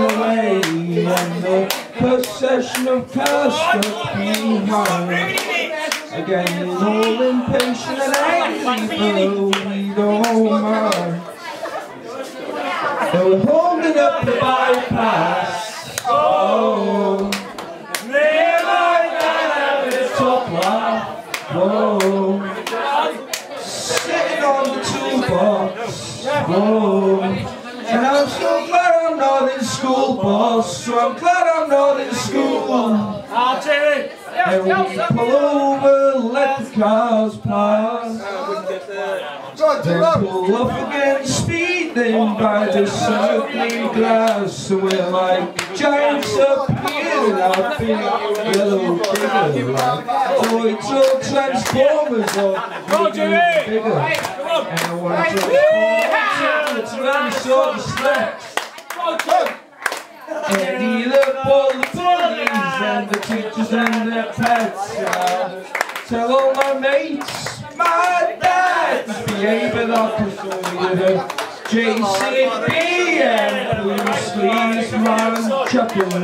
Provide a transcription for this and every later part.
away, and the procession of cars stuck behind. Again, all impatient and angry, but we don't mind. They were holding up the bypass. Oh, near like that at the top line. Whoa, sitting on the toolbox. Whoa, and I'm so glad I'm not in school, boss. So I'm glad I'm not in school. And we pull over, let the cars pass. Then pull up again, speeding by the circling glass. So we're like giants up here in our big yellow bigger like toys or transformers or bigger and bigger. And I want to transform to any sort of snacks. And eat up all the bullies and the teachers and their pets. Tell all my mates, my dad's behaving opposite JCB and blue sleeves, man, chuckles.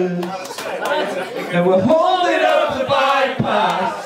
And we're holding up the bypass.